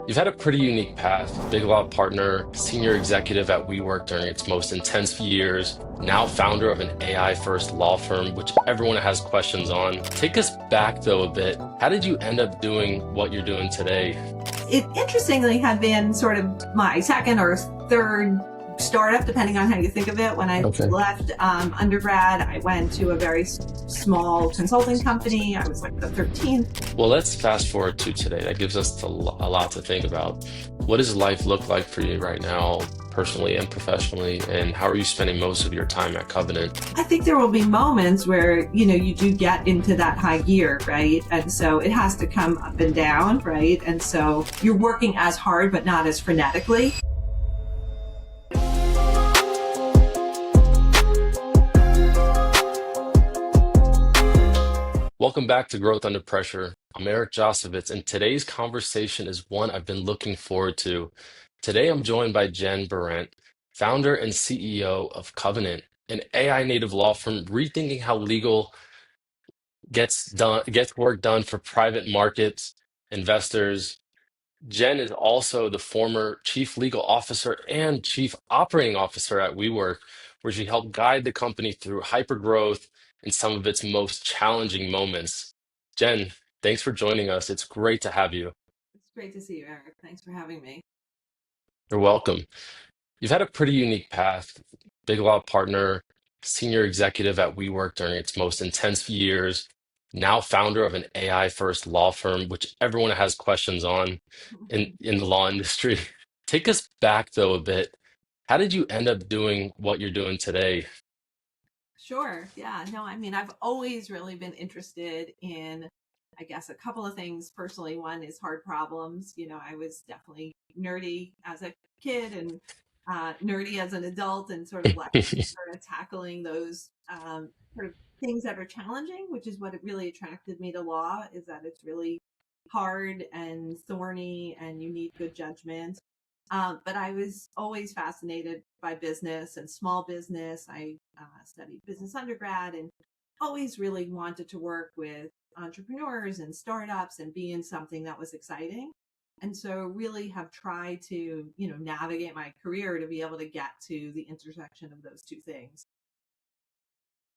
You've had a pretty unique path. Big law partner, senior executive at WeWork during its most intense years, now founder of an AI first law firm, which everyone has questions on. Take us back though a bit. How did you end up doing what you're doing today? It interestingly had been sort of my second or third startup, depending on how you think of it. When I Okay. left undergrad, I went to a very small consulting company. I was like the 13th. Well, let's fast forward to today. That gives us a lot to think about. What does life look like for you right now, personally and professionally? And how are you spending most of your time at Covenant? I think there will be moments where, you do get into that high gear, right? And so it has to come up and down, right? And so you're working as hard, but not as frenetically. Welcome back to Growth Under Pressure. I'm Eric Josivits, and today's conversation is one I've been looking forward to. Today, I'm joined by Jen Berrent, founder and CEO of Covenant, an AI native law firm rethinking how legal gets work done for private markets, investors. Jen is also the former chief legal officer and chief operating officer at WeWork, where she helped guide the company through hypergrowth in some of its most challenging moments. Jen, thanks for joining us. It's great to have you. It's great to see you, Eric. Thanks for having me. You're welcome. You've had a pretty unique path. Big law partner, senior executive at WeWork during its most intense years, now founder of an AI first law firm, which everyone has questions on in the law industry. Take us back though a bit. How did you end up doing what you're doing today? Sure. Yeah. No, I mean, I've always really been interested in, I guess, a couple of things personally. One is hard problems. I was definitely nerdy as a kid and nerdy as an adult, and sort of like sort of tackling those sort of things that are challenging, which is what it really attracted me to law, is that it's really hard and thorny and you need good judgment. But I was always fascinated by business and small business. I studied business undergrad and always really wanted to work with entrepreneurs and startups and be in something that was exciting. And so really have tried to, navigate my career to be able to get to the intersection of those two things.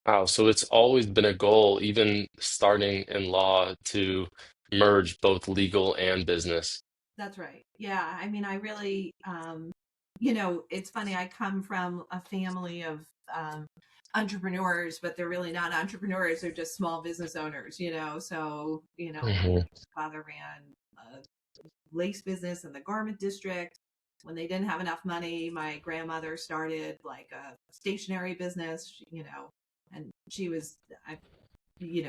Wow, so it's always been a goal, even starting in law, to merge both legal and business. That's right. Yeah. I mean, I really, it's funny. I come from a family of entrepreneurs, but they're really not entrepreneurs. They're just small business owners. So, my Mhm. father ran a lace business in the garment district. When they didn't have enough money, my grandmother started like a stationery business, and she was,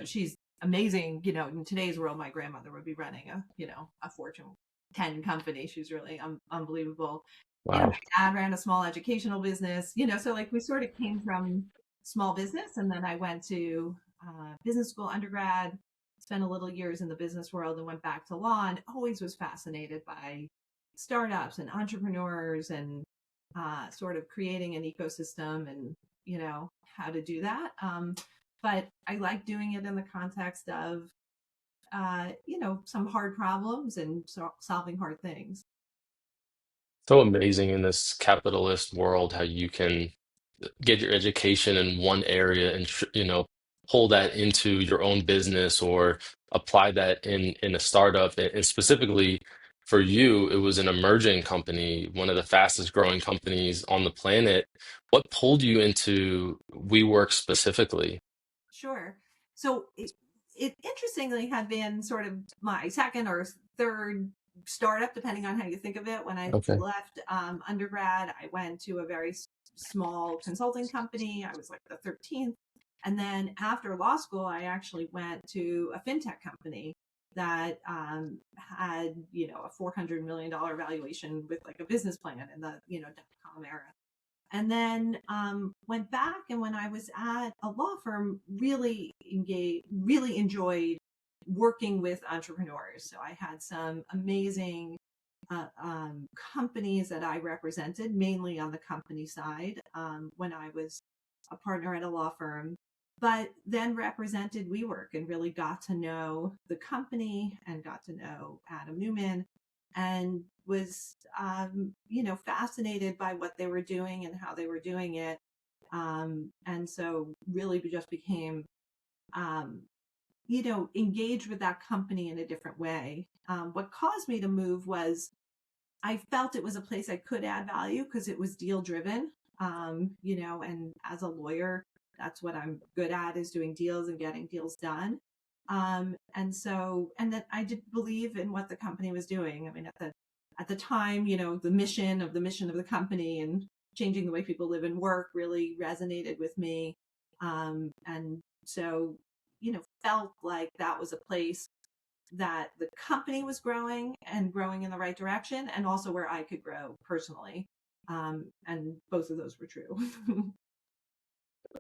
she's amazing. In today's world, my grandmother would be running a Fortune 10 company. She's really unbelievable. My Wow. dad ran a small educational business, so like we sort of came from small business. And then I went to business school undergrad, spent a little years in the business world, and went back to law, and always was fascinated by startups and entrepreneurs and sort of creating an ecosystem and, how to do that. But I like doing it in the context of, some hard problems and solving hard things. So amazing in this capitalist world how you can get your education in one area and pull that into your own business or apply that in a startup. And specifically for you, it was an emerging company, one of the fastest growing companies on the planet. What pulled you into WeWork specifically? Sure. So it interestingly had been sort of my second or third startup, depending on how you think of it. When I Okay. left undergrad, I went to a very small consulting company. I was like the 13th. And then after law school, I actually went to a fintech company that had, a $400 million valuation with like a business plan in the, dot-com era. And then went back, and when I was at a law firm, really engaged, really enjoyed working with entrepreneurs. So I had some amazing companies that I represented, mainly on the company side, when I was a partner at a law firm, but then represented WeWork and really got to know the company and got to know Adam Newman. and was, fascinated by what they were doing and how they were doing it. And so really just became, um, engaged with that company in a different way. What caused me to move was I felt it was a place I could add value because it was deal driven. And as a lawyer, that's what I'm good at, is doing deals and getting deals done. And that I did believe in what the company was doing. I mean, at the time, the mission of the company and changing the way people live and work really resonated with me. And so, felt like that was a place that the company was growing and growing in the right direction, and also where I could grow personally. And both of those were true.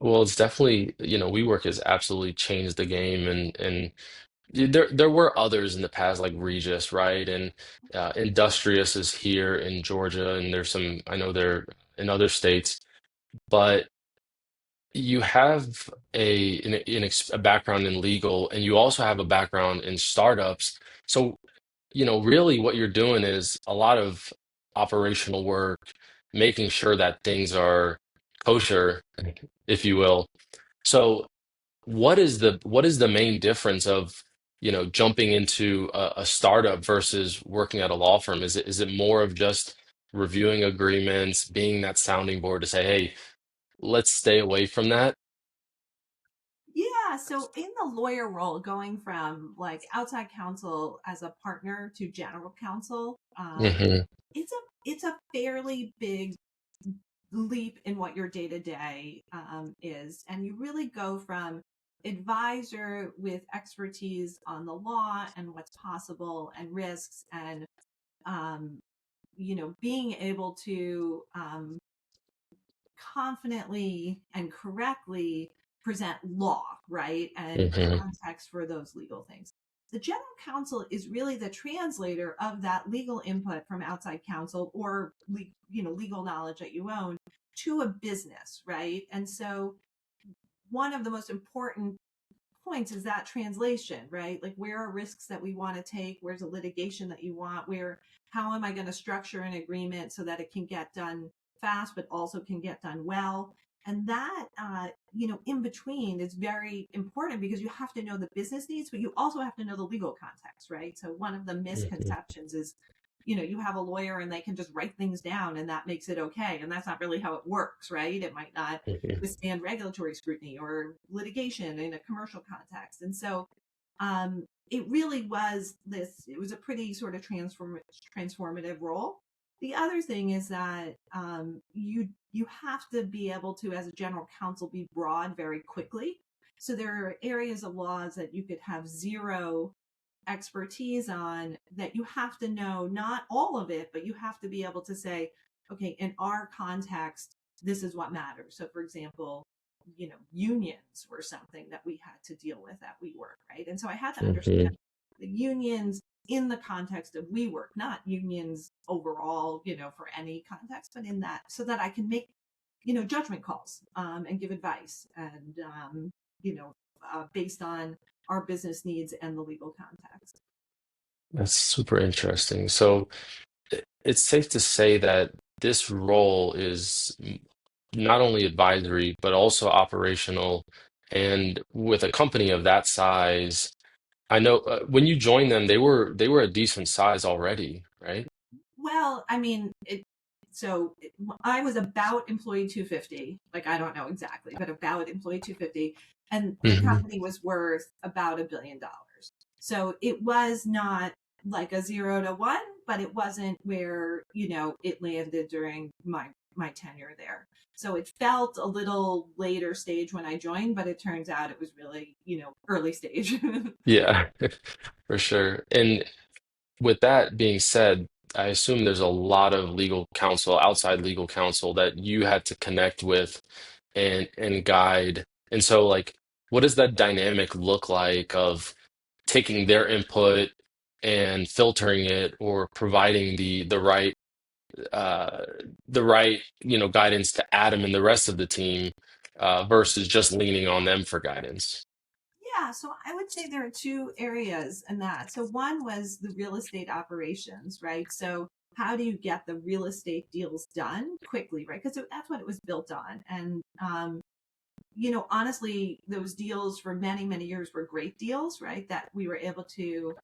Well, it's definitely, WeWork has absolutely changed the game, and there were others in the past like Regis, right? And Industrious is here in Georgia, and there's some, I know they're in other states, but you have a background in legal, and you also have a background in startups. So, really what you're doing is a lot of operational work, making sure that things are kosher, if you will. So, what is the main difference of, jumping into a startup versus working at a law firm? Is it more of just reviewing agreements, being that sounding board to say, hey, let's stay away from that? Yeah, so in the lawyer role, going from like outside counsel as a partner to general counsel, Hmm. it's a fairly big leap in what your day to day is, and you really go from advisor with expertise on the law and what's possible and risks, and um, being able to confidently and correctly present law, right? And Hmm. context for those legal things. The general counsel is really the translator of that legal input from outside counsel or legal knowledge that you own to a business, right? And so one of the most important points is that translation, right? Like, where are risks that we want to take? Where's a litigation that you want? How am I going to structure an agreement so that it can get done fast, but also can get done well? And that, in between is very important because you have to know the business needs, but you also have to know the legal context, right? So one of the Hmm. misconceptions is, you have a lawyer and they can just write things down and that makes it okay. And that's not really how it works, right? It might not Hmm. withstand regulatory scrutiny or litigation in a commercial context. And so it was a pretty sort of transformative role. The other thing is that you have to be able to, as a general counsel, be broad very quickly. So there are areas of laws that you could have zero expertise on, that you have to know not all of it, but you have to be able to say, okay, in our context, this is what matters. So, for example, unions were something that we had to deal with at WeWork, right? And so I had to understand Hmm. the unions in the context of WeWork, not unions overall, for any context, but in that, so that I can make, judgment calls and give advice, and based on our business needs and the legal context. That's super interesting. So it's safe to say that this role is not only advisory, but also operational. And with a company of that size, I know when you joined them, they were a decent size already, right? Well, I mean, I was about employee 250. Like, I don't know exactly, but about employee 250, and the Hmm. company was worth about $1 billion. So it was not like a 0 to 1, but it wasn't where it landed during my tenure there. So it felt a little later stage when I joined, but it turns out it was really early stage. Yeah, for sure. And with that being said, I assume there's a lot of legal counsel, outside legal counsel that you had to connect with and guide. And so, like, what does that dynamic look like of taking their input and filtering it, or providing uh the right, guidance to Adam and the rest of the team, versus just leaning on them for guidance? Yeah, so I would say there are two areas in that. So one was the real estate operations, right? So how do you get the real estate deals done quickly, right? Because that's what it was built on. And honestly, those deals for many, many years were great deals, right? That we were able to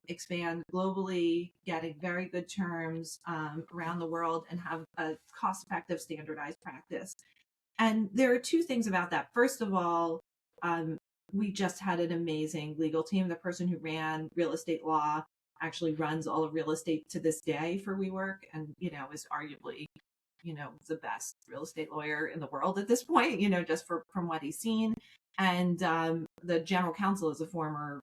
expand globally, getting very good terms around the world, and have a cost-effective, standardized practice. And there are two things about that. First of all, um, we just had an amazing legal team. The person who ran real estate law actually runs all of real estate to this day for WeWork, and is arguably the best real estate lawyer in the world at this point. Just from what he's seen. And the general counsel is a former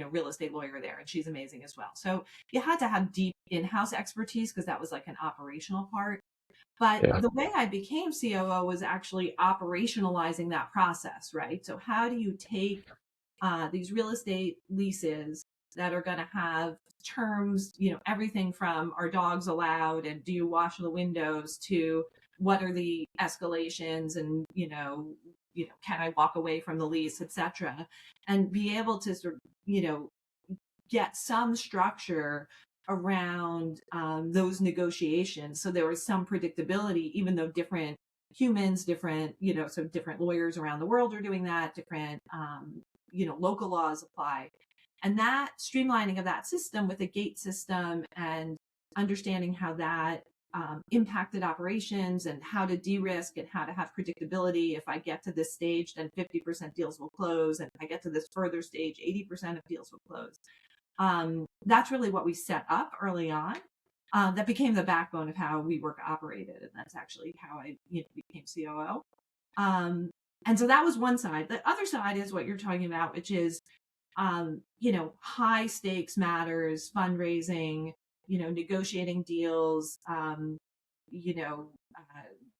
real estate lawyer there, and she's amazing as well. So you had to have deep in-house expertise because that was like an operational part. But Yeah. the way I became COO was actually operationalizing that process, right? So how do you take these real estate leases that are going to have terms, everything from are dogs allowed and do you wash the windows to what are the escalations and, can I walk away from the lease, etc. And be able to sort of, get some structure around those negotiations. So there was some predictability, even though different humans, different, so different lawyers around the world are doing that, different, local laws apply. And that streamlining of that system with a gate system and understanding how that impacted operations and how to de-risk and how to have predictability. If I get to this stage, then 50% deals will close. And if I get to this further stage, 80% of deals will close. That's really what we set up early on. That became the backbone of how WeWork operated, and that's actually how I became COO. And so that was one side. The other side is what you're talking about, which is high stakes matters, fundraising, negotiating deals,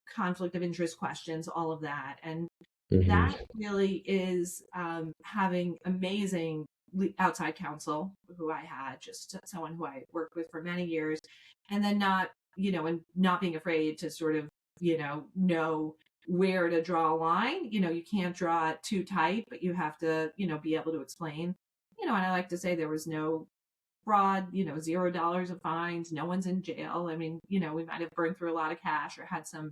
conflict of interest questions, all of that. And that Hmm. really is having amazing outside counsel who I had, just someone who I worked with for many years, and then and not being afraid to sort of, know where to draw a line. You can't draw it too tight, but you have to, be able to explain, and I like to say there was no fraud, $0 of fines, no one's in jail. I mean, we might have burned through a lot of cash or had some,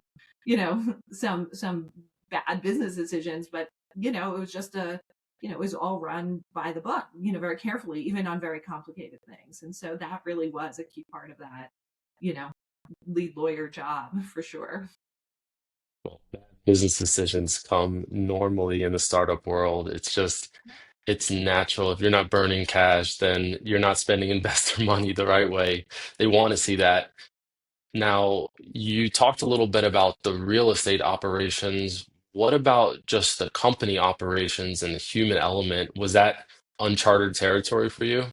some bad business decisions, but it was just it was all run by the book, very carefully, even on very complicated things. And so that really was a key part of that, you know, lead lawyer job for sure. Well, bad business decisions come normally in the startup world. It's just, it's natural. If you're not burning cash, then you're not spending investor money the right way. They want to see that. Now, you talked a little bit about the real estate operations. What about just the company operations and the human element? Was that uncharted territory for you?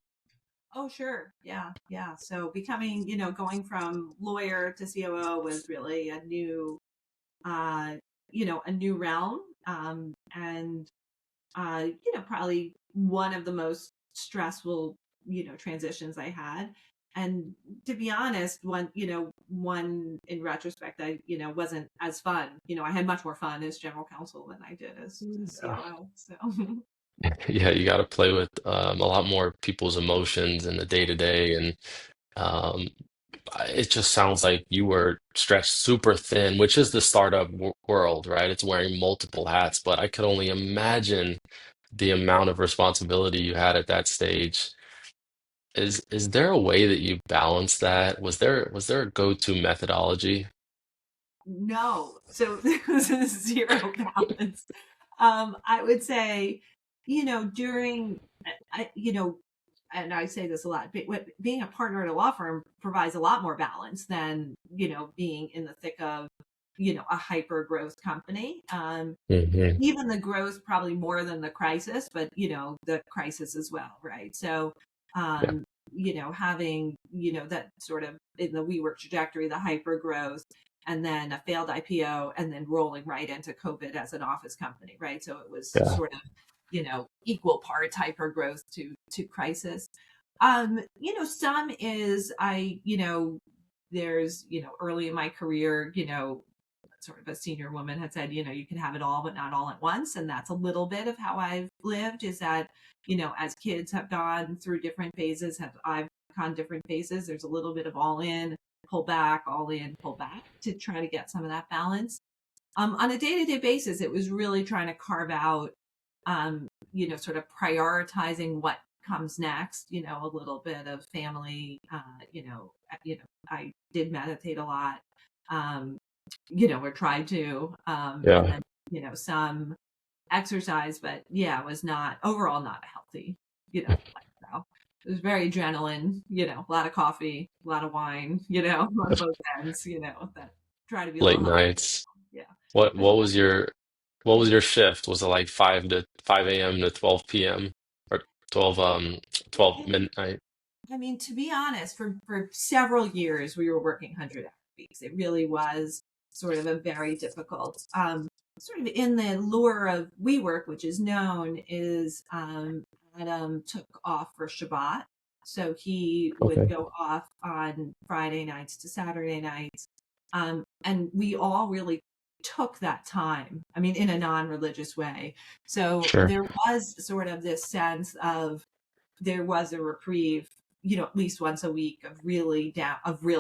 Oh, sure. Yeah. Yeah. So becoming, going from lawyer to COO was really uh, a new realm. And probably one of the most stressful, transitions I had. And to be honest, one in retrospect, I, wasn't as fun. I had much more fun as general counsel than I did as Yeah. COO. So Yeah, you got to play with a lot more people's emotions in the day to day, and um, it just sounds like you were stretched super thin, which is the startup w world, right? It's wearing multiple hats, but I could only imagine the amount of responsibility you had at that stage. Is there a way that you balance that? Was there a go-to methodology? no, so there was a zero balance. I would say, during, and I say this a lot, but being a partner at a law firm provides a lot more balance than, being in the thick of, a hyper growth company. Hmm. Even the growth probably more than the crisis, but, the crisis as well, right? So, Yeah, um, having, that sort of in the WeWork trajectory, the hyper growth, and then a failed IPO, and then rolling right into COVID as an office company, right? So it was yeah, sort of, equal parts hyper growth to crisis. Some is there's, early in my career, sort of a senior woman had said, you can have it all, but not all at once. And that's a little bit of how I've lived, is that, as kids have gone through different phases, have I've gone different phases, there's a little bit of all in, pull back, all in, pull back, to try to get some of that balance. On a day-to-day basis, it was really trying to carve out, sort of prioritizing what comes next, a little bit of family, I did meditate a lot, um, or tried to, and Yeah. then, some exercise, but yeah, it was not overall not a healthy, lifestyle. It was very adrenaline, a lot of coffee, a lot of wine, on both ends, that try to be a little Late healthy. nights. Yeah. What But what was your what was your shift? Was it like 5 a.m. to 12 p.m. or 12 yeah, midnight? I mean, to be honest, for several years we were working 100-hour weeks. It really was sort of a very difficult, sort of in the lure of WeWork, which is known, is Adam took off for Shabbat. So he would Okay. go off on Friday nights to Saturday nights. And we all really took that time, I mean, in a non religious way. So Sure. there was sort of this sense of, there was a reprieve, at least once a week, of real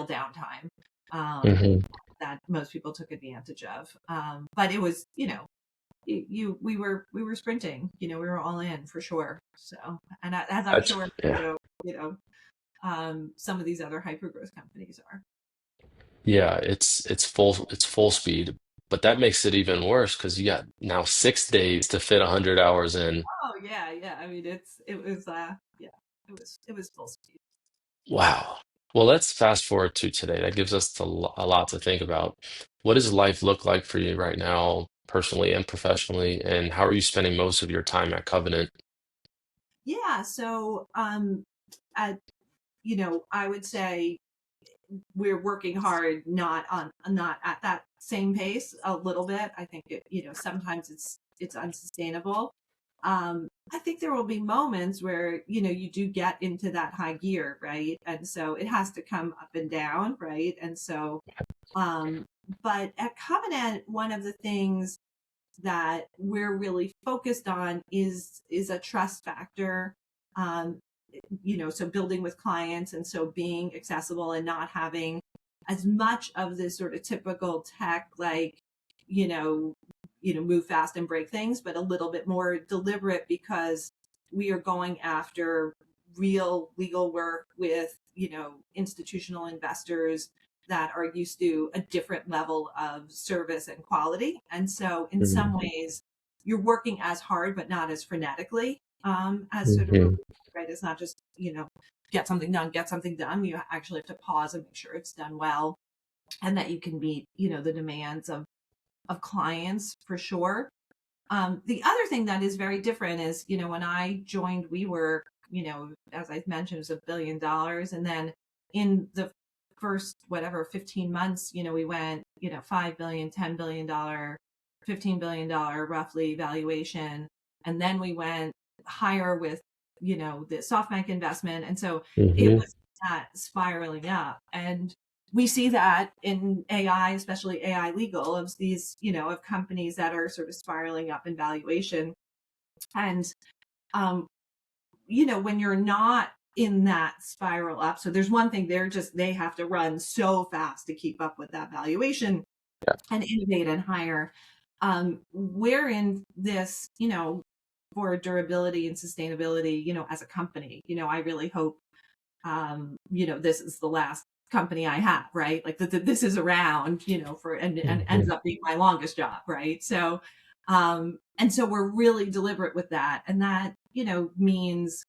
downtime, um, Hmm. that most people took advantage of. But it was, we were sprinting, we were all in for sure. So, and as I'm That's sure, yeah. some of these other hyper growth companies are. Yeah, it's full speed, but that makes it even worse because you got now 6 days to fit 100 hours in. Oh yeah, yeah. I mean, it was, yeah, it was full speed. Wow. Well, let's fast forward to today. That gives us a lot to think about. What does life look like for you right now, personally and professionally, and how are you spending most of your time at Covenant? Yeah. So, at, I would say we're working hard, not at that same pace, a little bit. I think sometimes it's unsustainable. I think there will be moments where you do get into that high gear, right? And so it has to come up and down, right? And so, um but at Covenant, one of the things that we're really focused on is a trust factor. um so building with clients, and so being accessible and not having as much of this sort of typical tech, like, you know move fast and break things, but a little bit more deliberate, because we are going after real legal work with institutional investors that are used to a different level of service and quality. And so in some Mhm. ways you're working as hard but not as frenetically, as sort of, Mhm. right? It's not just, get something done. You actually have to pause and make sure it's done well, and that you can meet, the demands of clients, for sure. The other thing that is very different is, when I joined WeWork, as I mentioned, it was $1 billion. And then in the first, whatever, 15 months, we went, 5 billion, $10 billion, $15 billion roughly valuation. And then we went higher with, the SoftBank investment. And so it Mhm. was that spiraling up. And we see that in AI, especially AI legal, of these, of companies that are sort of spiraling up in valuation. And, um, when you're not in that spiral up, so there's one thing, they have to run so fast to keep up with that valuation Yeah. and innovate and hire. We're in this, for durability and sustainability, as a company. I really hope, this is the last company I have, right? Like this is around, for, and ends Mhm. up being my longest job, right? So, and so we're really deliberate with that, and that means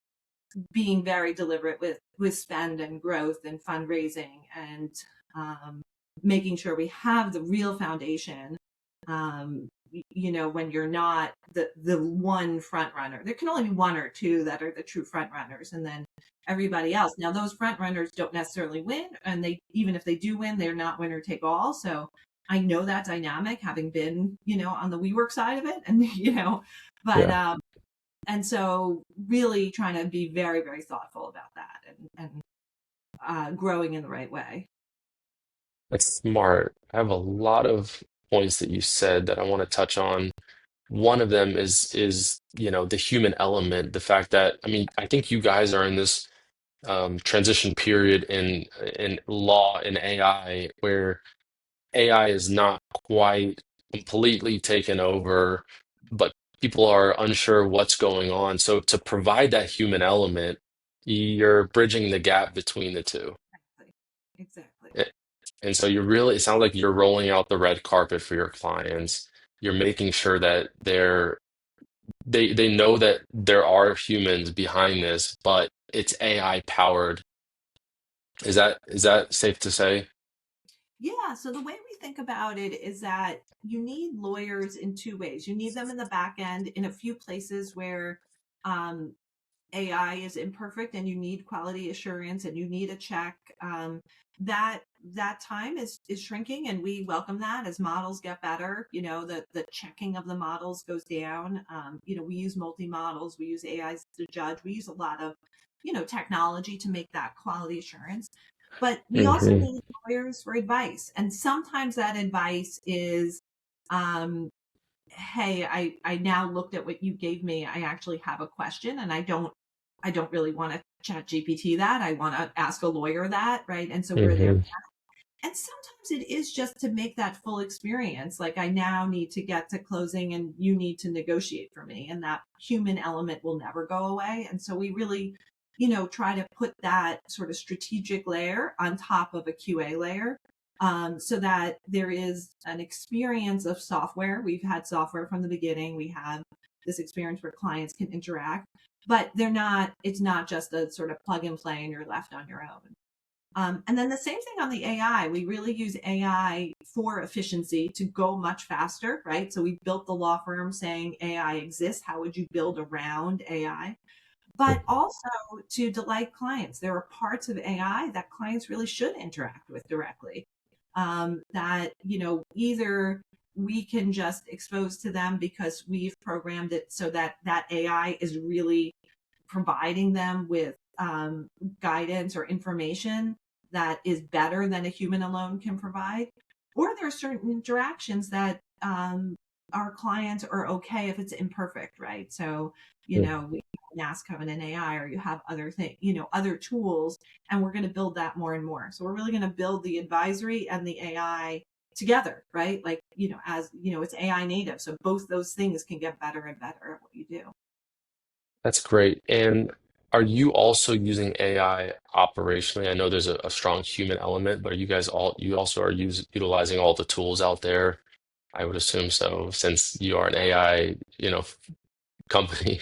being very deliberate with spend and growth and fundraising, and, making sure we have the real foundation. When you're not the one front runner, there can only be one or two that are the true front runners, and then everybody else. Now, those front runners don't necessarily win, and they, even if they do win, they're not winner take all. So I know that dynamic, having been, on the WeWork side of it, and but, Yeah. and so really trying to be very, very thoughtful about that, and growing in the right way. That's smart. I have a lot of points that you said that I want to touch on. One of them is the human element, the fact that I mean, I think you guys are in this transition period in law and AI where AI is not quite completely taken over, but people are unsure what's going on. So to provide that human element, you're bridging the gap between the two. Exactly. Exactly. A- And so it sounds like you're rolling out the red carpet for your clients. You're making sure that they know that there are humans behind this, but it's AI powered. Is that safe to say? Yeah. So the way we think about it is that you need lawyers in two ways. You need them in the back end in a few places where um, AI is imperfect and you need quality assurance and you need a check. That that time is shrinking, and we welcome that as models get better. The checking of the models goes down. We use multi models, we use AIs to judge, we use a lot of technology to make that quality assurance. But we also Hmm. need lawyers for advice, and sometimes that advice is um, hey, I now looked at what you gave me. I actually have a question, and I don't really want to chat GPT that. I want to ask a lawyer that, right? And so we're there. Hmm. And sometimes it is just to make that full experience. Like, I now need to get to closing and you need to negotiate for me. And that human element will never go away. And so we really, try to put that sort of strategic layer on top of a QA layer, so that there is an experience of software. We've had software from the beginning. We have this experience where clients can interact, but it's not just a sort of plug and play and you're left on your own. And then the same thing on the AI. We really use AI for efficiency to go much faster, right? So we built the law firm saying AI exists. How would you build around AI? But also to delight clients. There are parts of AI that clients really should interact with directly. That, either we can just expose to them because we've programmed it so that that AI is really providing them with guidance or information that is better than a human alone can provide. Or there are certain interactions that our clients are okay if it's imperfect, right? So, we can ask have an AI, or you have other things, other tools, and we're going to build that more and more. So we're really going to build the advisory and the AI together, right? Like, as it's AI native. So both those things can get better and better at what you do. That's great. And are you also using AI operationally? I know there's a strong human element, but you also are utilizing all the tools out there? I would assume so, since you are an AI, company.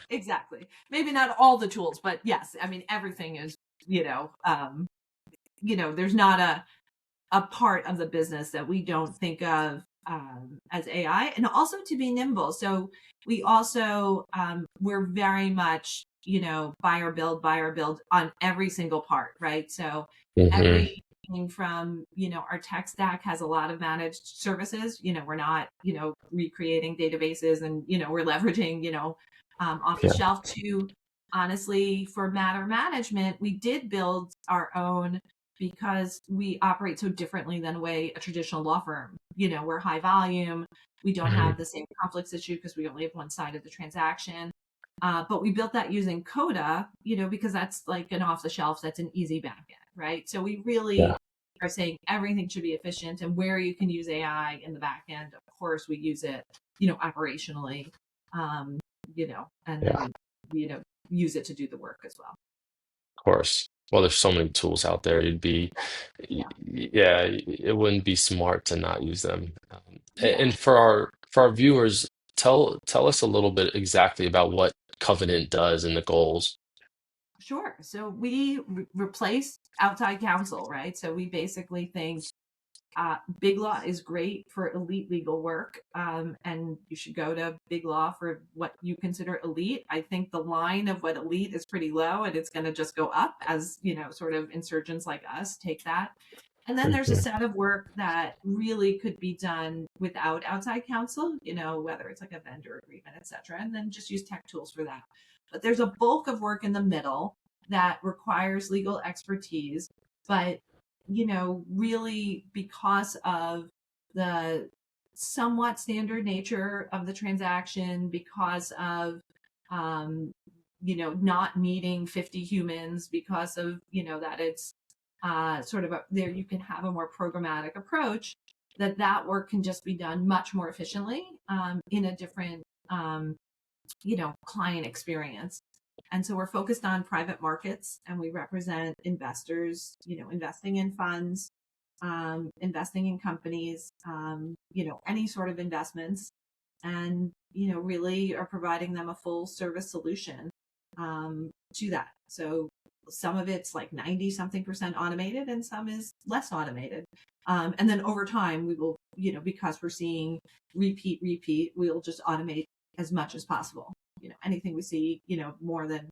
Exactly. Maybe not all the tools, but yes, I mean everything is, you know, um, there's not a part of the business that we don't think of as AI, and also to be nimble. So we also we're very much buy or build on every single part, right? So Hmm. everything from our tech stack has a lot of managed services. We're not recreating databases, and we're leveraging off the Yeah. shelf. To honestly, for matter management, we did build our own because we operate so differently than the way a traditional law firm. We're high volume. We don't have Hmm. the same conflicts issue because we only have one side of the transaction. But we built that using Coda, because that's like an off the shelf, that's an easy backend, right? So we Yeah. really are saying everything should be efficient, and where you can use AI in the back end, of course, we use it, operationally, and Yeah. then, you know, use it to do the work as well. Of course. Well, there's so many tools out there. Yeah. Yeah, it wouldn't be smart to not use them. And Yeah. for our viewers, tell us a little bit exactly about what Covenant does and the goals. Sure. So we replace outside counsel, right? So we basically think Big Law is great for elite legal work, and you should go to Big Law for what you consider elite. I think the line of what elite is pretty low, and it's going to just go up as sort of insurgents like us take that. And then there's a Hmm. set of work that really could be done without outside counsel, whether it's like a vendor agreement, et cetera, and then just use tech tools for that. But there's a bulk of work in the middle that requires legal expertise, but really because of the somewhat standard nature of the transaction, because of not needing 50 humans, because of that it's sort of there you can have a more programmatic approach, that work can just be done much more efficiently in a different client experience. And so we're focused on private markets, and we represent investors, investing in funds, investing in companies, any sort of investments, and, really are providing them a full service solution to that. So some of it's like 90 something percent automated, and some is less automated. And then over time, we will, because we're seeing repeat, we'll just automate as much as possible. Anything we see, more than,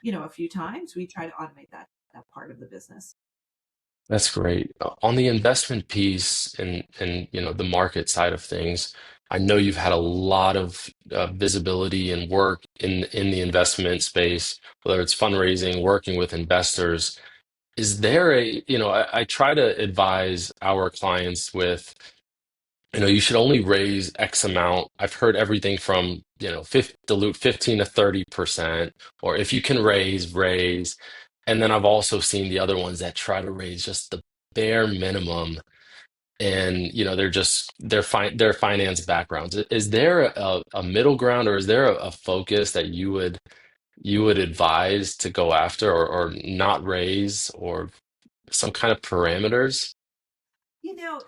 a few times, we try to automate that part of the business. That's great. On the investment piece and the market side of things, I know you've had a lot of visibility and work in the investment space, whether it's fundraising, working with investors. Is there I try to advise our clients with, you should only raise X amount. I've heard everything from, dilute 15 to 30%, or if you can raise. And then I've also seen the other ones that try to raise just the bare minimum. And, their finance backgrounds. Is there a middle ground, or is there a focus that you would advise to go after, or not raise, or some kind of parameters?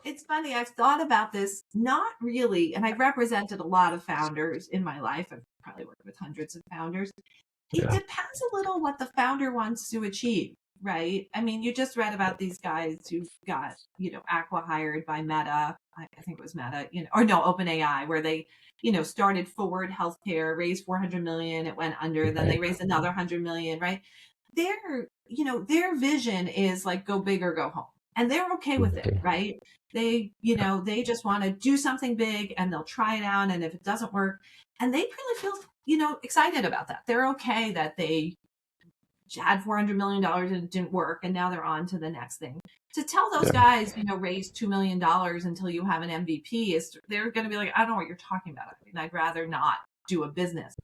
It's funny. I've thought about this, not really. And I've represented a lot of founders in my life. I've probably worked with hundreds of founders. It Yeah. depends a little what the founder wants to achieve, right? I mean, you just read about these guys who got, aqua hired by Meta. I think it was Meta, or no, OpenAI, where they, started Forward Healthcare, raised 400 million, it went under, then they Right. raised another 100 million, right? Their vision is like go big or go home. And they're okay with it, Mhm. right? They just want to do something big, and they'll try it out. And if it doesn't work, and they really feel, excited about that. They're okay that they had $400 million and it didn't work, and now they're on to the next thing. To tell those Yeah. guys, raise $2 million until you have an MVP, is they're going to be like, I don't know what you're talking about. I mean, I'd rather not do a business.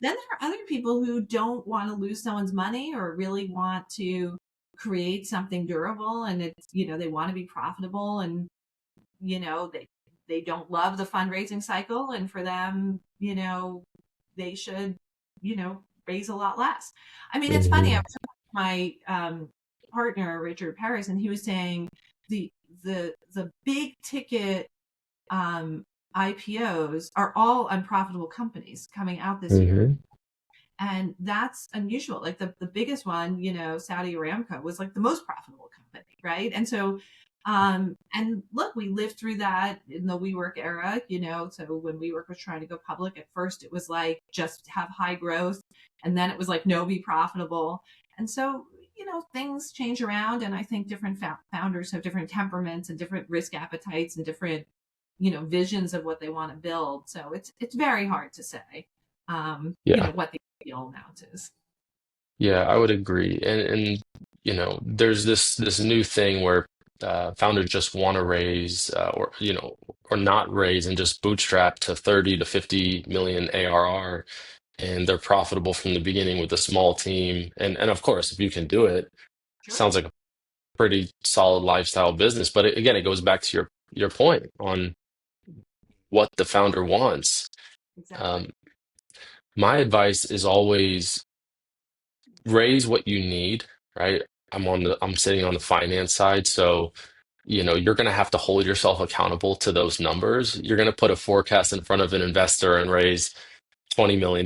Then there are other people who don't want to lose someone's money, or really want to create something durable, and it's, they want to be profitable, and, they don't love the fundraising cycle, and for them, they should, raise a lot less. I mean, it's funny. I Mhm. was talking to my partner, Richard Paris, and he was saying the the big ticket um, IPOs are all unprofitable companies coming out this year. Mhm. And that's unusual. Like the biggest one, Saudi Aramco was like the most profitable company, right? And so, and look, we lived through that in the WeWork era, so when WeWork was trying to go public, at first it was like just have high growth, and then it was like no, be profitable. And so, things change around, and I think different founders have different temperaments and different risk appetites and different, visions of what they want to build. So it's very hard to say, Yeah. what the ideal amount is. Yeah, I would agree. And there's this new thing where founders just want to raise, or not raise, and just bootstrap to 30 to 50 million ARR, and they're profitable from the beginning with a small team. And of course, if you can do it, Sure. sounds like a pretty solid lifestyle business. But again, it goes back to your point on what the founder wants. Exactly. Um, my advice is always raise what you need, right? I'm sitting on the finance side, so you're going to have to hold yourself accountable to those numbers. You're going to put a forecast in front of an investor and raise $20 million.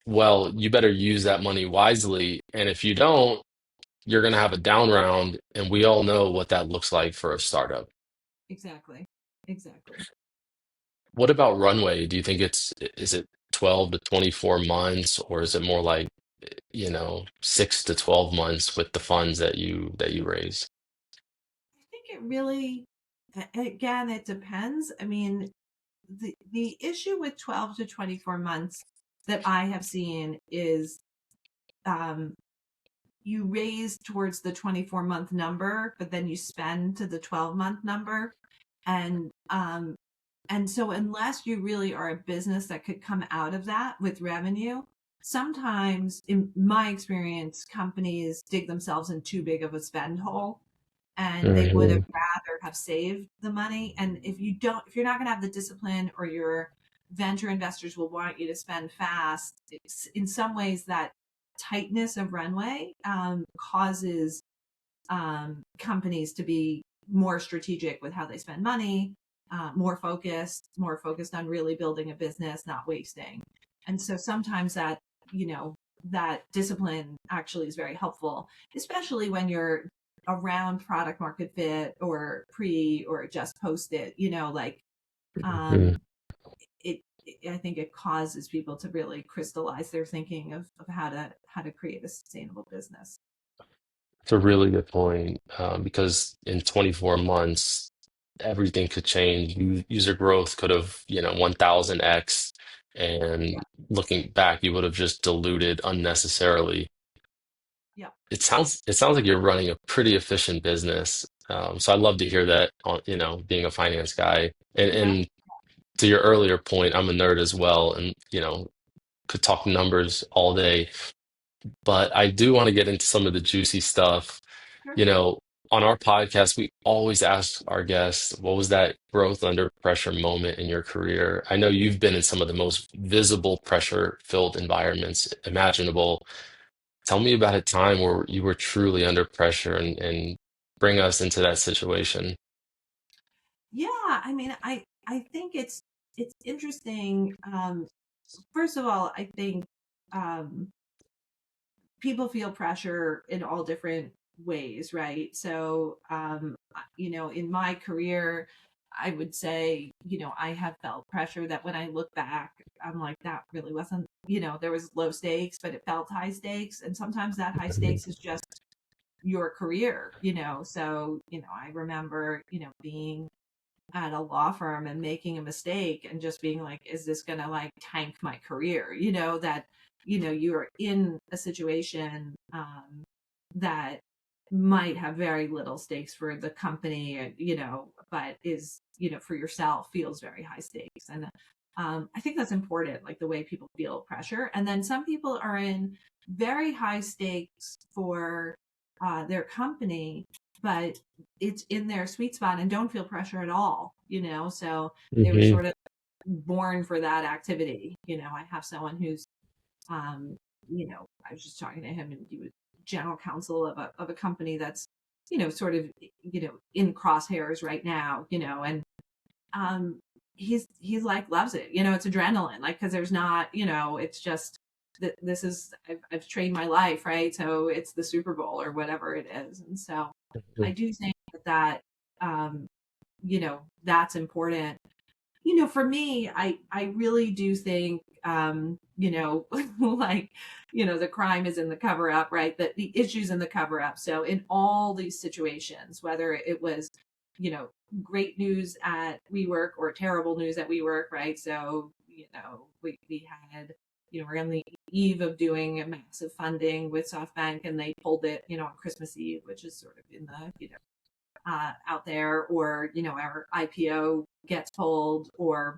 Well, you better use that money wisely, and if you don't, you're going to have a down round, and we all know what that looks like for a startup. Exactly. Exactly. What about Runway? Do you think is it 12 to 24 months, or is it more like, 6 to 12 months with the funds that you raise? I think it really, again, it depends. I mean, the issue with 12 to 24 months that I have seen is, um, you raise towards the 24-month number, but then you spend to the 12-month number. And and so unless you really are a business that could come out of that with revenue, sometimes in my experience, companies dig themselves in too big of a spend hole, and they would have Hmm. rather have saved the money. And if you're not going to have the discipline, or your venture investors will want you to spend fast, it's, in some ways that tightness of runway causes companies to be more strategic with how they spend money, more focused on really building a business, not wasting. And so sometimes that, you know, that discipline actually is very helpful, especially when you're around product market fit, or pre, or just post it, like Hmm. um, it, I think it causes people to really crystallize their thinking of how to create a sustainable business. It's a really good point, because in 24 months, everything could change. User growth could have, 1000x, Yeah. and looking back, you would have just diluted unnecessarily. Yeah. It sounds like you're running a pretty efficient business. So I'd love to hear that on, being a finance guy. And Yeah. and to your earlier point, I'm a nerd as well, and could talk numbers all day. But I do want to get into some of the juicy stuff. Sure. You know, on our podcast, we always ask our guests, what was that growth under pressure moment in your career? I know you've been in some of the most visible pressure-filled environments imaginable. Tell me about a time where you were truly under pressure, and bring us into that situation. Yeah, I mean, I think it's interesting. First of all, I think um, people feel pressure in all different ways, right? So, in my career, I would say, I have felt pressure that when I look back, I'm like, that really wasn't, there was low stakes, but it felt high stakes, and sometimes that high stakes is just your career, So, I remember, being at a law firm and making a mistake and just being like, is this going to like tank my career? That, you're in a situation that might have very little stakes for the company, but is, for yourself feels very high stakes. And I think that's important, like the way people feel pressure. And then some people are in very high stakes for their company, but it's in their sweet spot and don't feel pressure at all, so they were Hmm. sort of born for that activity. I have someone who's um I was just talking to him, and he was general counsel of a company that's sort of in crosshairs right now, and um he's like loves it, it's adrenaline, like, because there's not, it's just that this is, I've trained my life, right? So it's the Super Bowl or whatever it is. And so I do think that um that's important. For me, I really do think like, the crime is in the cover up, right? That the issues in the cover up. So in all these situations, whether it was, you know, great news at WeWork or terrible news at WeWork, right? So, we had, we're on the eve of doing a massive funding with SoftBank, and they pulled it, on Christmas Eve, which is sort of in the, out there, or, our IPO gets pulled, or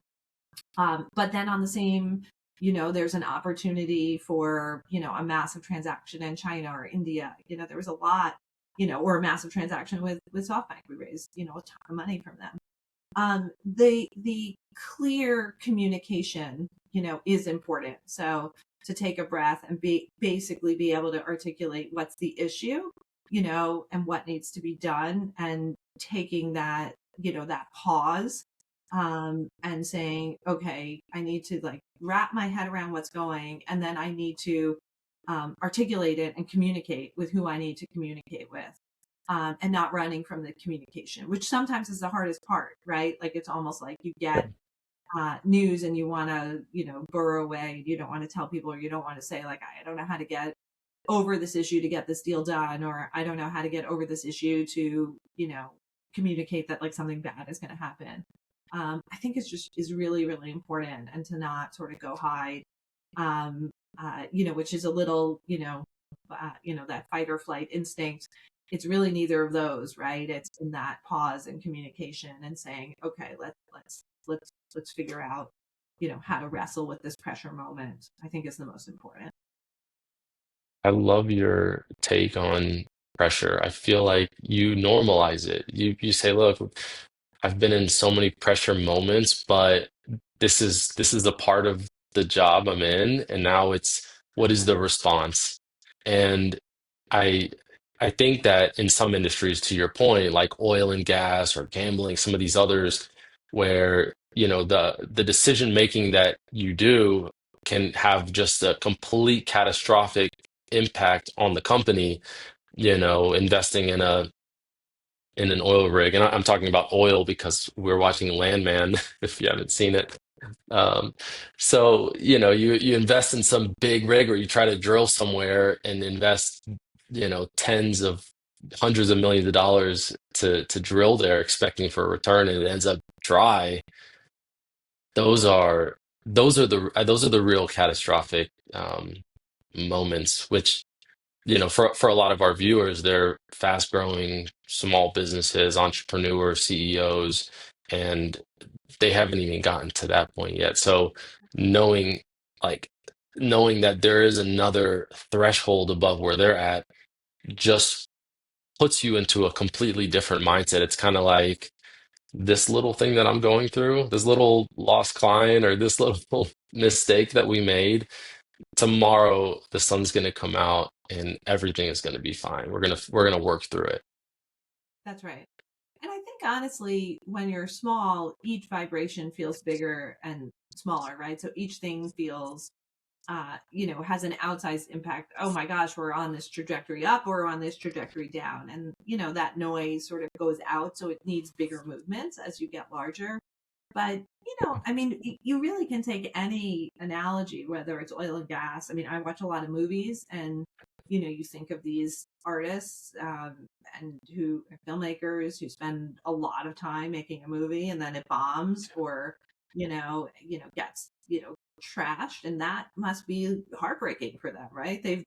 but then on the same, there's an opportunity for, a massive transaction in China or India. There was a lot, or a massive transaction with SoftBank. We raised, a ton of money from them. The clear communication, is important. So to take a breath and basically be able to articulate what's the issue, and what needs to be done, and taking that, that pause, and saying, okay, I need to like wrap my head around what's going, and then I need to articulate it and communicate with who I need to communicate with, and not running from the communication, which sometimes is the hardest part, right? Like it's almost like you get news and you want to, burrow away. You don't want to tell people, or you don't want to say, like, I don't know how to get over this issue to get this deal done, or I don't know how to get over this issue to, communicate that like something bad is going to happen. I think it's just is really, really important, and to not sort of go hide, which is a little, that fight or flight instinct. it's really neither of those, right? It's in that pause and communication and saying, okay, let's figure out, how to wrestle with this pressure moment, I think is the most important. I love your take on pressure. I feel like you normalize it. You say, look, I've been in so many pressure moments, but this is a part of the job I'm in, and now it's what That's is the right. response? And I I think that in some industries, to your point, like oil and gas or gambling, some of these others, where the decision making that you do can have just a complete catastrophic impact on the company, investing in an oil rig. And I'm talking about oil because we're watching Landman, if you haven't seen it. Um, so, you invest in some big rig or you try to drill somewhere and invest, tens of hundreds of millions of dollars to drill there, expecting for a return, and it ends up dry. Those are those are the real catastrophic moments, which for a lot of our viewers, they're fast growing small businesses, entrepreneurs, CEOs, and they haven't even gotten to that point yet. So knowing like knowing that there is another threshold above where they're at just puts you into a completely different mindset. It's kind of like this little thing that I'm going through, this little lost client or this little mistake that we made, tomorrow the sun's going to come out and everything is going to be fine. We're going to work through it. That's right. And I think honestly, when you're small, each vibration feels bigger and smaller, right? So each thing feels, has an outsized impact. Oh my gosh, we're on this trajectory up or on this trajectory down. And, that noise sort of goes out. So it needs bigger movements as you get larger. But, I mean, you really can take any analogy, whether it's oil and gas. I mean, I watch a lot of movies and, you think of these artists and who are filmmakers who spend a lot of time making a movie and then it bombs or, gets, trashed, and that must be heartbreaking for them, right? They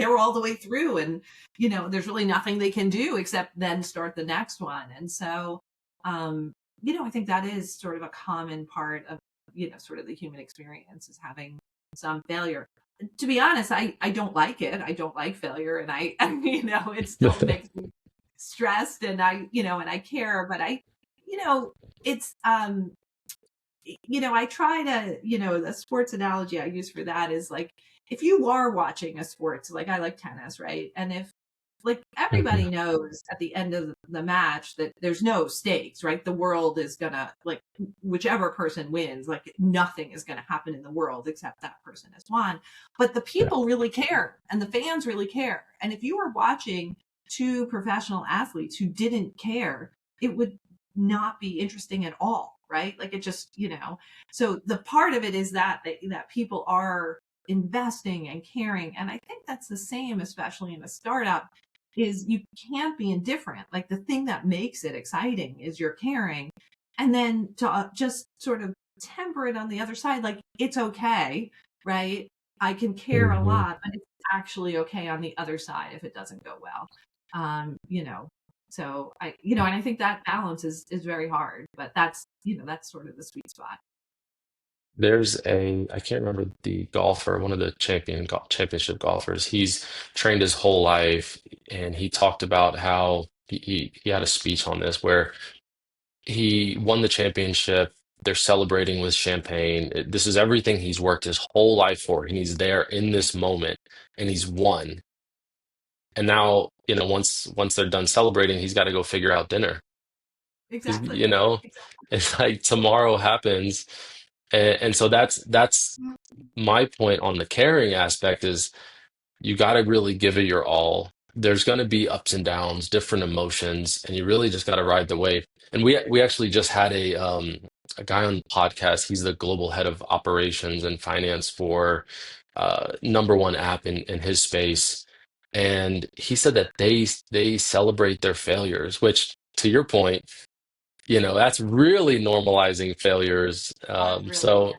were all the way through, and there's really nothing they can do except then start the next one. And so um I think that is sort of a common part of, sort of the human experience is having some failure. To be honest, I don't like it. I don't like failure. And it still makes me stressed and and I care, but you know, it's, I try to, the sports analogy I use for that is like, if you are watching a sport, so like I like tennis, right? And if like everybody Mhm. knows at the end of the match that there's no stakes, right? The world is gonna like whichever person wins, like nothing is gonna happen in the world except that person has won. But the Yeah. people really care and the fans really care. And if you were watching two professional athletes who didn't care, it would not be interesting at all, right? Like it just, so the part of it is that people are investing and caring. And I think that's the same, especially in a startup, is you can't be indifferent. Like the thing that makes it exciting is you're caring. And then to just sort of temper it on the other side, like it's okay, right? I can care a Mhm. lot, but it's actually okay on the other side if it doesn't go well. Um, you know, so and I think that balance is very hard, but that's sort of the sweet spot. I can't remember the golfer, one of the championship golfers. He's trained his whole life, and he talked about how he had a speech on this where he won the championship. They're celebrating with champagne. This is everything he's worked his whole life for, and he's there in this moment, and he's won. And now, once they're done celebrating, he's got to go figure out dinner. He's, Exactly. you know, it's like tomorrow happens, and so that's my point on the caring aspect is you got to really give it your all. There's going to be ups and downs, different emotions, and you really just got to ride the wave. And we actually just had a guy on the podcast. He's the global head of operations and finance for number one app in his space, and he said that they celebrate their failures, which to your point, that's really normalizing failures. That's really So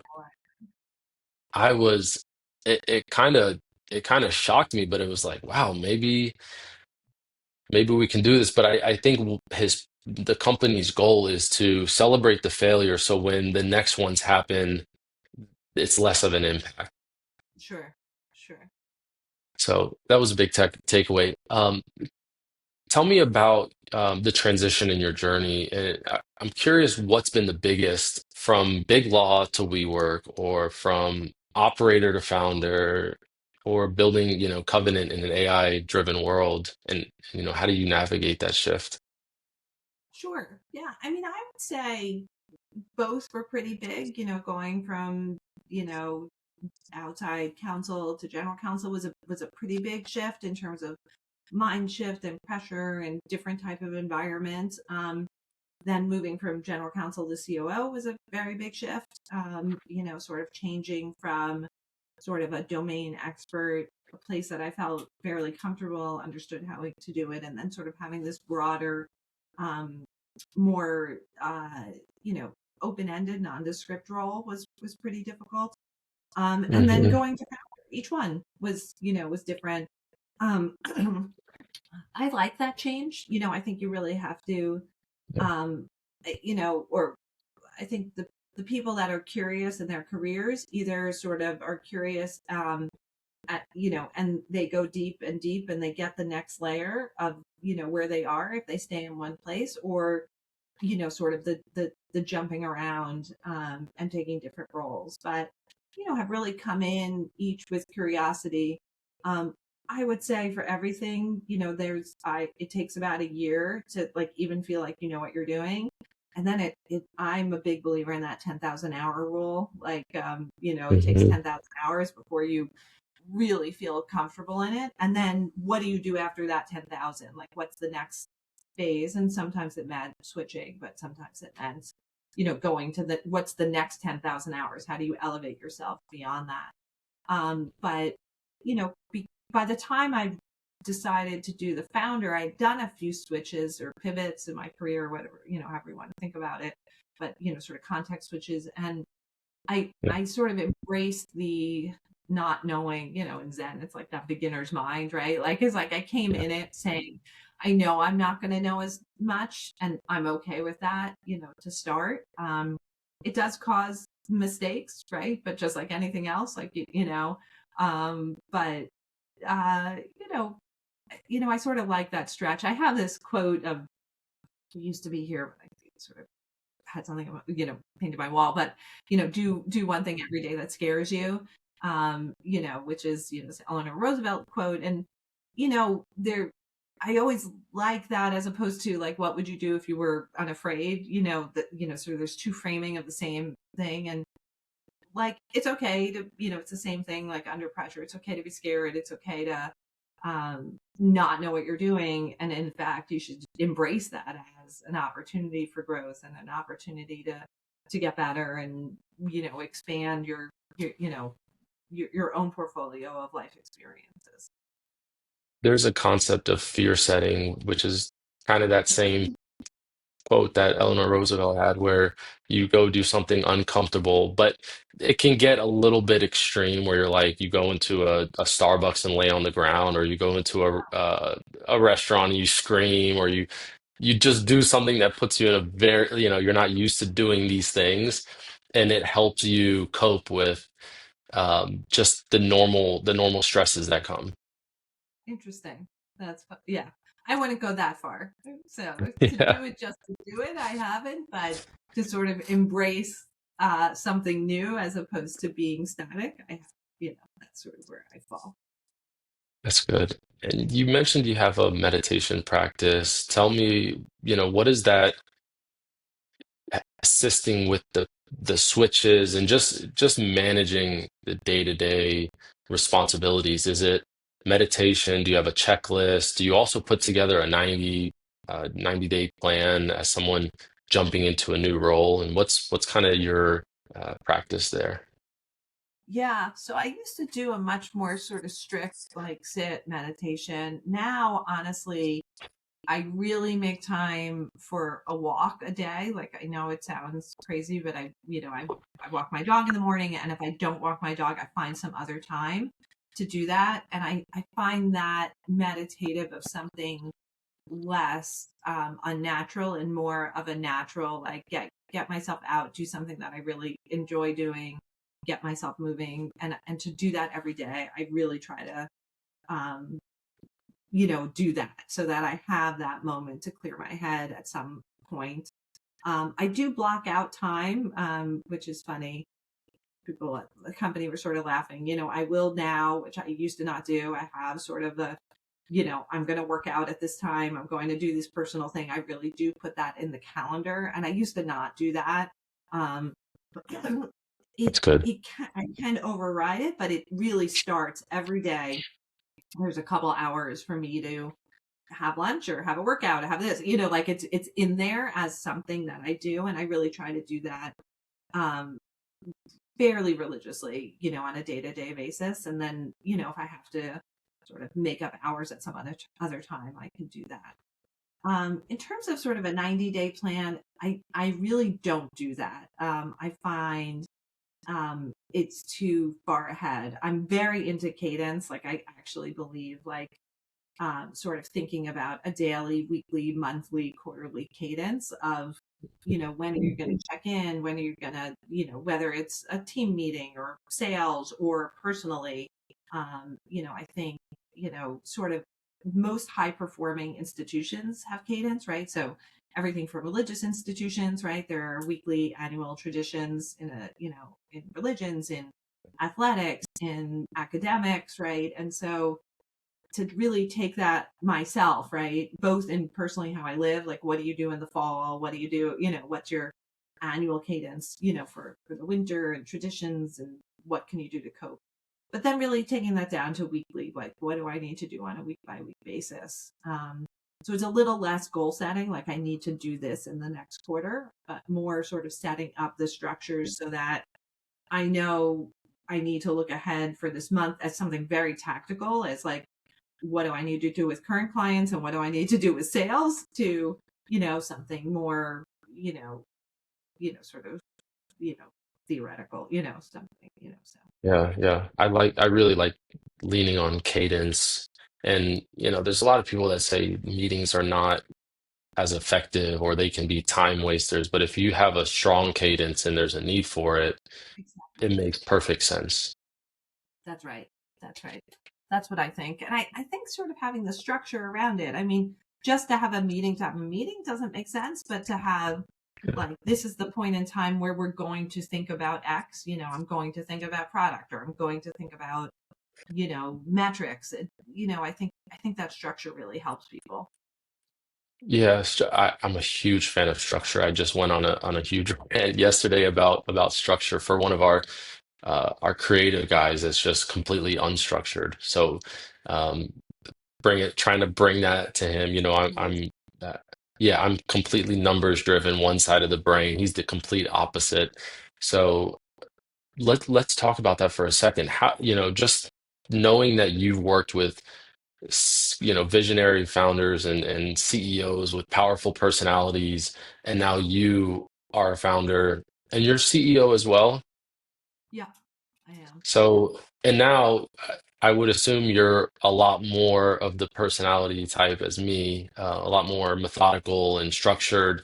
I was it kind of shocked me, but it was like, wow, maybe maybe we can do this. But I think the company's goal is to celebrate the failure, so when the next ones happen, it's less of an impact. Sure, sure. So that was a big takeaway. Tell me about the transition in your journey. And I'm curious, what's been the biggest from big law to WeWork, or from operator to founder, or building, Covenant in an AI-driven world? And, how do you navigate that shift? Sure. Yeah. I mean, I would say both were pretty big, going from, you know, outside counsel to general counsel was a pretty big shift in terms of mind shift and pressure and different type of environment. Then moving from general counsel to COO was a very big shift. Sort of changing from sort of a domain expert, a place that I felt fairly comfortable, understood how to do it, and then sort of having this broader, um, more open-ended, nondescript role was pretty difficult. And then Hmm. going to founder, each one was different. Um, I like that change. I think you really have to, um, or I think the people that are curious in their careers either sort of are curious, and they go deep and deep and they get the next layer of, where they are if they stay in one place, or, sort of the jumping around, and taking different roles, but, have really come in each with curiosity. Um, I would say for everything, it takes about a year to like even feel like you know what you're doing. And then I'm a big believer in that 10,000 hour rule. Like, it takes Hmm. 10,000 hours before you really feel comfortable in it. And then what do you do after that 10,000? Like, what's the next phase? And sometimes it meant switching, but sometimes it meant, going to what's the next 10,000 hours? How do you elevate yourself beyond that? But, by the time I decided to do the founder, I'd done a few switches or pivots in my career, whatever, however you want to think about it, but, sort of context switches. And I sort of embraced the not knowing, in Zen, it's like that beginner's mind, right? Like, it's like I came Yeah. in it saying, I know I'm not going to know as much, and I'm okay with that, to start. It does cause mistakes, right? But just like anything else, like, but, uh, you know, I sort of like that stretch. I have this quote of, it used to be here, but I sort of had something, painted my wall, but, do one thing every day that scares you, which is, this Eleanor Roosevelt quote. And, there, I always like that as opposed to like, what would you do if you were unafraid? That, sort of there's two framing of the same thing. And like, it's okay to, it's the same thing, like under pressure. It's okay to be scared. It's okay to, not know what you're doing. And in fact, you should embrace that as an opportunity for growth and an opportunity to get better and, expand your own portfolio of life experiences. There's a concept of fear setting, which is kind of that same quote that Eleanor Roosevelt had, where you go do something uncomfortable, but it can get a little bit extreme where you're like, you go into a Starbucks and lay on the ground, or you go into a restaurant and you scream, or you just do something that puts you in a very, you're not used to doing these things, and it helps you cope with just the normal stresses that come. Interesting. Yeah. I wouldn't go that far. So to Yeah, do it just to do it, I haven't, but to sort of embrace something new as opposed to being static, I have, that's sort of where I fall. that's good. And you mentioned you have a meditation practice. Tell me, what is that assisting with the switches and just managing the day-to-day responsibilities? Is it meditation? Do you have a checklist? Do you also put together a 90-day plan as someone jumping into a new role? And what's kind of your practice there? Yeah. So I used to do a much more sort of strict, like sit meditation. Now, honestly, I really make time for a walk a day. Like, I know it sounds crazy, but I walk my dog in the morning. And if I don't walk my dog, I find some other time to do that. And I find that meditative of something less unnatural and more of a natural, like get myself out, do something that I really enjoy doing, get myself moving, and to do that every day. I really try to um, do that so that I have that moment to clear my head at some point. I do block out time, which is funny. People at the company were sort of laughing. I will now, which I used to not do. I have sort of I'm going to work out at this time. I'm going to do this personal thing. I really do put that in the calendar. And I used to not do that. But That's good. I can override it, but it really starts every day. There's a couple hours for me to have lunch or have a workout, have this, like it's in there as something that I do. And I really try to do that um, fairly religiously, on a day-to-day basis. And then, if I have to sort of make up hours at some other time, I can do that. In terms of sort of a 90-day plan, I really don't do that. I find it's too far ahead. I'm very into cadence. Like I actually believe like sort of thinking about a daily, weekly, monthly, quarterly cadence of, when are you going to check in? When are you going to, whether it's a team meeting or sales or personally, I think, sort of most high performing institutions have cadence, right? So everything from religious institutions, right? There are weekly, annual traditions in religions, in athletics, in academics, right? And so to really take that myself, right? Both in personally how I live, like what do you do in the fall? What do you do? What's your annual cadence, for the winter and traditions and what can you do to cope? But then really taking that down to weekly, like what do I need to do on a week by week basis? So it's a little less goal setting, like I need to do this in the next quarter, but more sort of setting up the structures so that I know I need to look ahead for this month as something very tactical, as like what do I need to do with current clients and what do I need to do with sales to, something more, sort of, you know, theoretical, something, so. Yeah, yeah. I really like leaning on cadence. And, there's a lot of people that say meetings are not as effective or they can be time wasters. But if you have a strong cadence and there's a need for it, it Exactly. makes perfect sense. That's right. That's right. That's what I think. And I think sort of having the structure around it. I mean, just to have a meeting doesn't make sense, but to have Yeah. like this is the point in time where we're going to think about X, I'm going to think about product or I'm going to think about, metrics. I think that structure really helps people. Yeah, I'm a huge fan of structure. I just went on a huge rant yesterday about structure for one of our creative guys that's just completely unstructured. So um, trying to bring that to him. Uh, yeah, I'm completely numbers driven, one side of the brain. He's the complete opposite. So let's talk about that for a second. How, just knowing that you've worked with visionary founders and CEOs with powerful personalities, and now you are a founder and you're CEO as well. Yeah, I am. So, and now I would assume you're a lot more of the personality type as me, a lot more methodical and structured.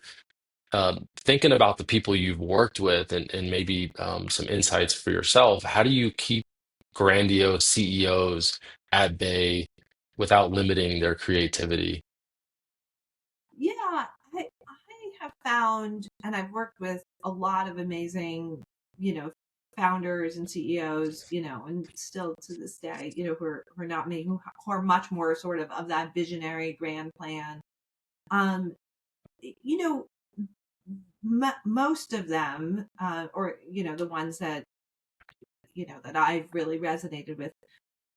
Thinking about the people you've worked with and maybe some insights for yourself, how do you keep grandiose CEOs at bay without limiting their creativity? Yeah, I have found, and I've worked with a lot of amazing, founders and CEOs, and still to this day, who are not me, who are much more sort of that visionary grand plan. Um, you know, most of them, or the ones that that I've really resonated with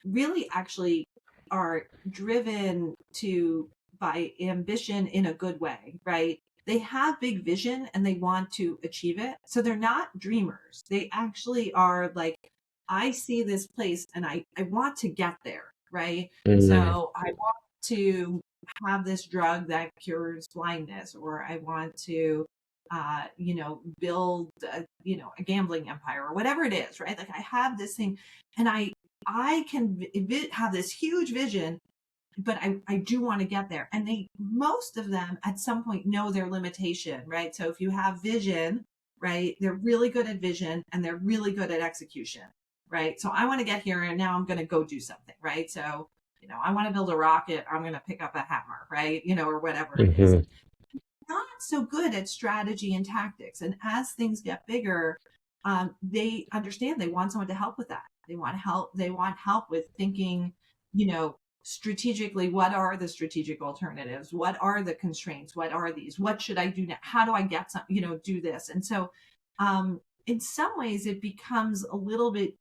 really actually are driven to by ambition in a good way, right? They have big vision and they want to achieve it. So they're not dreamers. They actually are like, I see this place and I want to get there, right? Mm, So I want to have this drug that cures blindness, or I want to build a gambling empire or whatever it is, right? Like I have this thing and I can have this huge vision, but I do want to get there. And most of them at some point know their limitation, right? So if you have vision, right, they're really good at vision and they're really good at execution, right? So I want to get here and now I'm going to go do something, right? So, I want to build a rocket. I'm going to pick up a hammer, right? Or whatever it is. Hmm. Not so good at strategy and tactics. And as things get bigger, they understand they want someone to help with that. They want help. They want help with thinking, strategically, what are the strategic alternatives? What are the constraints? What are these? What should I do now? How do I get some, do this? And so, in some ways, it becomes a little bit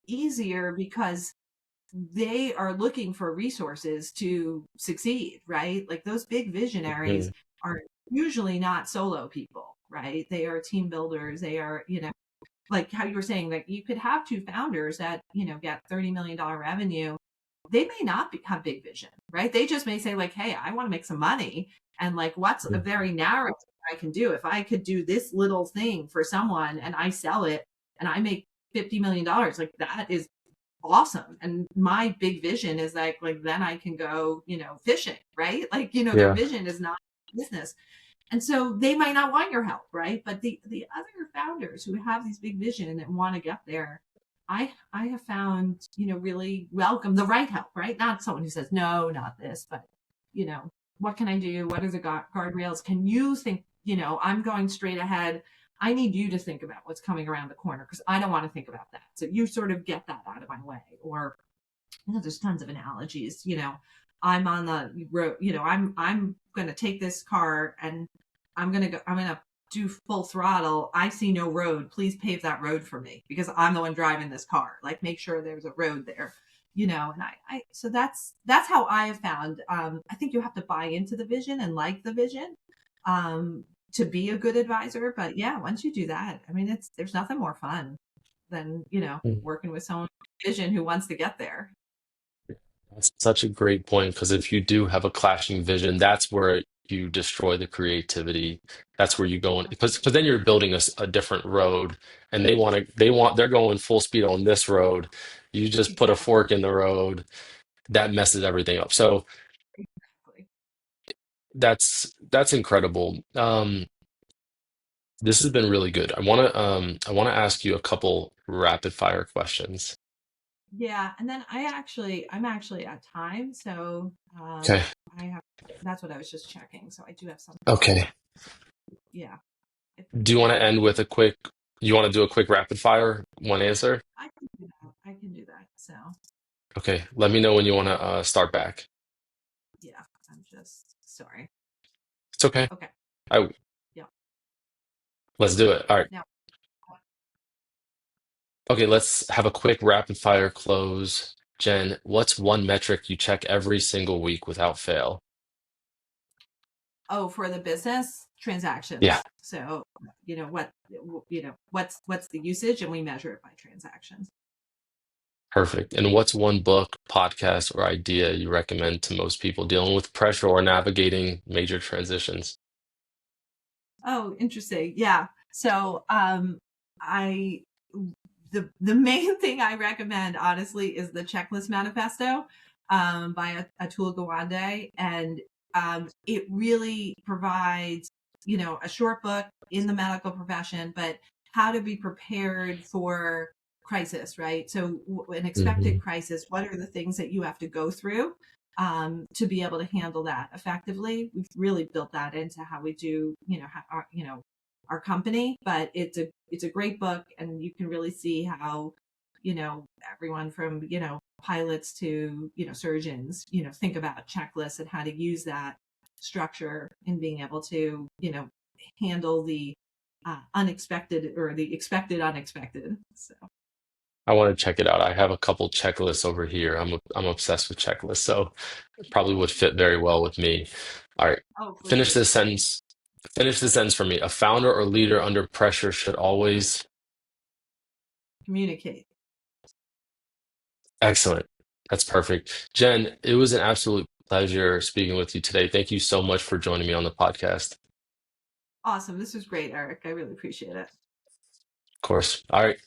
easier because they are looking for resources to succeed, right? Like those big visionaries Hmm. are usually not solo people, right? They are team builders. They are, like how you were saying, like you could have two founders that, get $30 million revenue. They may not have big vision, right? They just may say, like, hey, I want to make some money. And like, what's a very narrow thing I can do? If I could do this little thing for someone and I sell it and I make $50 million, like that is awesome. And my big vision is like then I can go, fishing, right? Like, their Yeah. vision is not business. And so they might not want your help, right? But the other founders who have these big vision and want to get there, I have found, really welcome the right help, right? Not someone who says, no, not this, but you know, what can I do? What are the guardrails? Can you think, I'm going straight ahead. I need you to think about what's coming around the corner because I don't want to think about that. So you sort of get that out of my way. Or, there's tons of analogies. I'm on the road. I'm going to take this car and I'm going to do full throttle. I see no road. Please pave that road for me because I'm the one driving this car. Like make sure there's a road there. And so that's how I have found. I think you have to buy into the vision and like the vision. To be a good advisor. But yeah, once you do that, I mean, there's nothing more fun than, working with someone with vision who wants to get there. That's such a great point because if you do have a clashing vision, that's where you destroy the creativity. That's where you go in because then you're building a different road, and they're going full speed on this road. You just put a Exactly. fork in the road, that messes everything up. So Exactly. that's incredible. This has been really good. I want to ask you a couple rapid fire questions. Yeah. And then I'm actually at time. So, Okay. I have, that's what I was just checking. So I do have something coming Okay. up. So yeah, if Do you want to you're end ready, with you want to do a quick rapid fire, one answer? I can do that. I can do that. So Okay, let me know when you want to start back. yeah, I'm just sorry. It's okay. Okay. I Yeah. Let's do it. All right. Now, Okay, let's have a quick rapid fire close. Jen, what's one metric you check every single week without fail? oh, for the business Yeah, transactions. So, what's the usage, and we measure it by transactions. perfect. And what's one book, podcast, or idea you recommend to most people dealing with pressure or navigating major transitions? Oh, interesting. Yeah. So, I the main thing I recommend, honestly, is the Checklist Manifesto, by Atul Gawande, and it really provides, a short book in the medical profession, but how to be prepared for crisis, right? So, an expected Hmm. crisis, what are the things that you have to go through? To be able to handle that effectively, we've really built that into how we do, our company. But it's a great book, and you can really see how, everyone from, pilots to, surgeons, think about checklists and how to use that structure in being able to, handle the unexpected or the expected unexpected. So, I want to check it out. I have a couple checklists over here. I'm obsessed with checklists, so it probably would fit very well with me. All right. oh, Finish please this sentence. Finish this sentence for me. A founder or leader under pressure should always. communicate. Excellent. That's perfect. Jen, it was an absolute pleasure speaking with you today. Thank you so much for joining me on the podcast. Awesome. This was great, Eric. I really appreciate it. Of course. All right.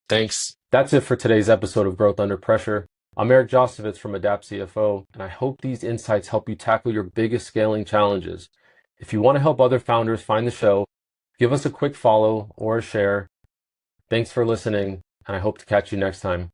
Thanks. That's it for today's episode of Growth Under Pressure. I'm Eric Josivits from Adapt CFO, and I hope these insights help you tackle your biggest scaling challenges. If you want to help other founders find the show, give us a quick follow or a share. Thanks for listening, and I hope to catch you next time.